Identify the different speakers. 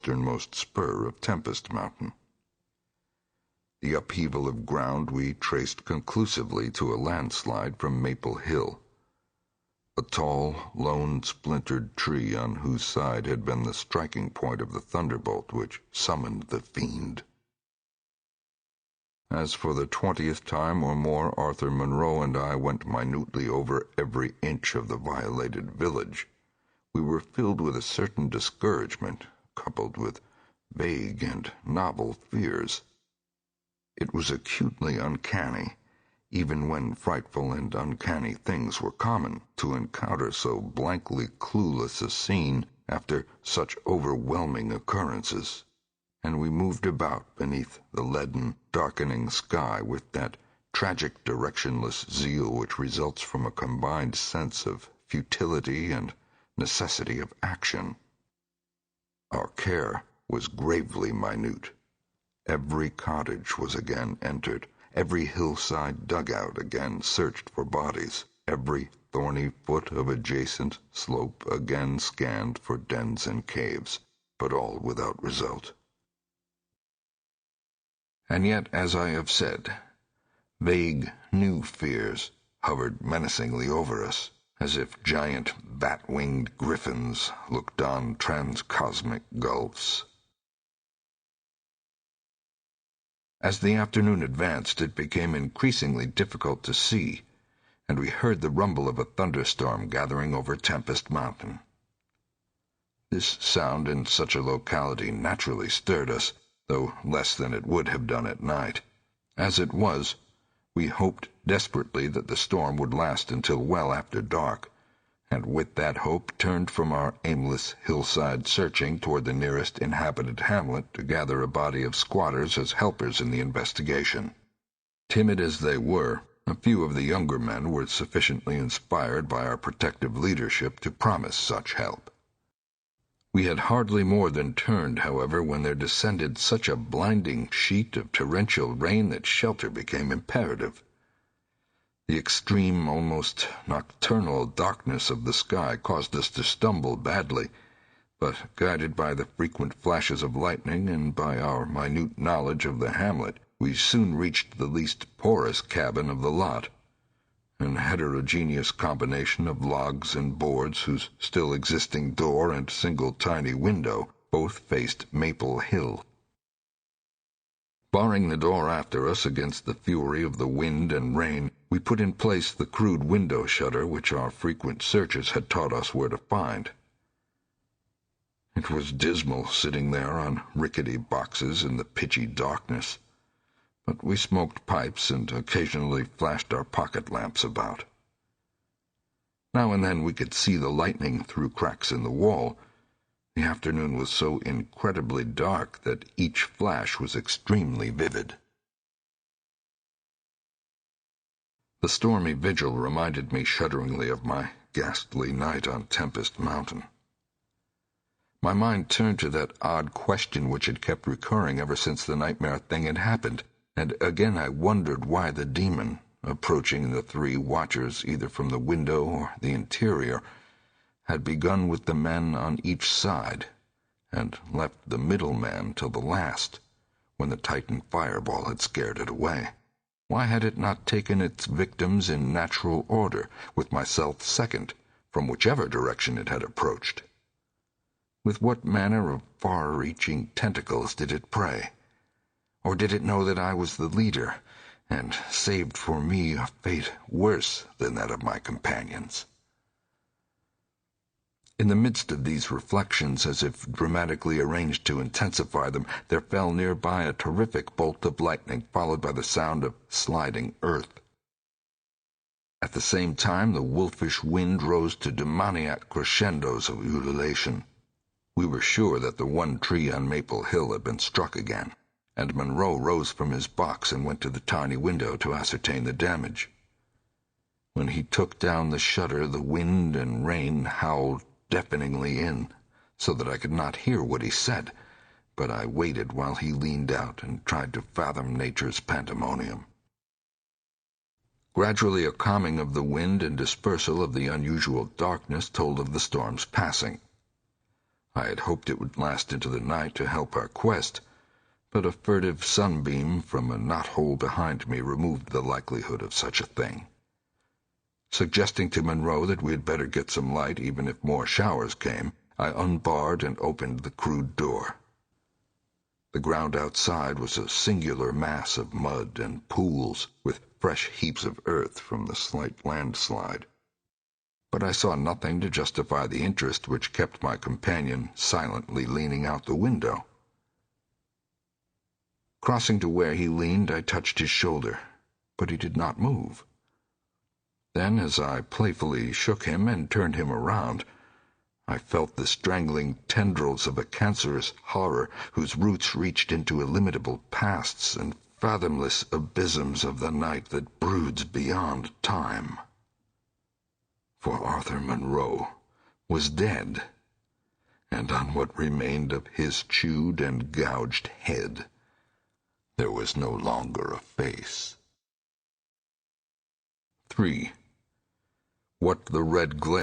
Speaker 1: westernmost spur of Tempest Mountain. The upheaval of ground we traced conclusively to a landslide from Maple Hill, a tall, lone, splintered tree on whose side had been the striking point of the thunderbolt which summoned the fiend. As for the 20th time or more Arthur Monroe and I went minutely over every inch of the violated village, we were filled with a certain discouragement, coupled with vague and novel fears. It was acutely uncanny, even when frightful and uncanny things were common, to encounter so blankly clueless a scene after such overwhelming occurrences, and we moved about beneath the leaden, darkening sky with that tragic directionless zeal which results from a combined sense of futility and necessity of action. Our care was gravely minute. Every cottage was again entered, every hillside dugout again searched for bodies, every thorny foot of adjacent slope again scanned for dens and caves, but all without result. And yet, as I have said, vague, new fears hovered menacingly over us, as if giant, bat-winged griffins looked on transcosmic gulfs. As the afternoon advanced, it became increasingly difficult to see, and we heard the rumble of a thunderstorm gathering over Tempest Mountain. This sound in such a locality naturally stirred us, though less than it would have done at night. As it was, we hoped desperately that the storm would last until well after dark, and with that hope turned from our aimless hillside searching toward the nearest inhabited hamlet to gather a body of squatters as helpers in the investigation. Timid as they were, a few of the younger men were sufficiently inspired by our protective leadership to promise such help. We had hardly more than turned, however, when there descended such a blinding sheet of torrential rain that shelter became imperative. The extreme, almost nocturnal darkness of the sky caused us to stumble badly, but guided by the frequent flashes of lightning and by our minute knowledge of the hamlet, we soon reached the least porous cabin of the lot, an heterogeneous combination of logs and boards whose still existing door and single tiny window both faced Maple Hill. Barring the door after us against the fury of the wind and rain, we put in place the crude window shutter which our frequent searches had taught us where to find. It was dismal sitting there on rickety boxes in the pitchy darkness, but we smoked pipes and occasionally flashed our pocket lamps about. Now and then we could see the lightning through cracks in the wall. The afternoon was so incredibly dark that each flash was extremely vivid. The stormy vigil reminded me shudderingly of my ghastly night on Tempest Mountain. My mind turned to that odd question which had kept recurring ever since the nightmare thing had happened, and again I wondered why the demon, approaching the three watchers either from the window or the interior, had begun with the men on each side, and left the middle man till the last, when the Titan fireball had scared it away. Why had it not taken its victims in natural order, with myself second, from whichever direction it had approached? With what manner of far-reaching tentacles did it prey? Or did it know that I was the leader, and saved for me a fate worse than that of my companions? In the midst of these reflections, as if dramatically arranged to intensify them, there fell nearby a terrific bolt of lightning, followed by the sound of sliding earth. At the same time, the wolfish wind rose to demoniac crescendos of ululation. We were sure that the one tree on Maple Hill had been struck again, and Monroe rose from his box and went to the tiny window to ascertain the damage. When he took down the shutter, the wind and rain howled deafeningly in, so that I could not hear what he said, but I waited while he leaned out and tried to fathom nature's pandemonium. Gradually a calming of the wind and dispersal of the unusual darkness told of the storm's passing. I had hoped it would last into the night to help our quest, but a furtive sunbeam from a knothole behind me removed the likelihood of such a thing. Suggesting to Monroe that we had better get some light even if more showers came, I unbarred and opened the crude door. The ground outside was a singular mass of mud and pools, with fresh heaps of earth from the slight landslide. But I saw nothing to justify the interest which kept my companion silently leaning out the window. Crossing to where he leaned, I touched his shoulder, but he did not move. Then, as I playfully shook him and turned him around, I felt the strangling tendrils of a cancerous horror whose roots reached into illimitable pasts and fathomless abysms of the night that broods beyond time. For Arthur Monroe was dead, and on what remained of his chewed and gouged head there was no longer a face. 3. What the red glare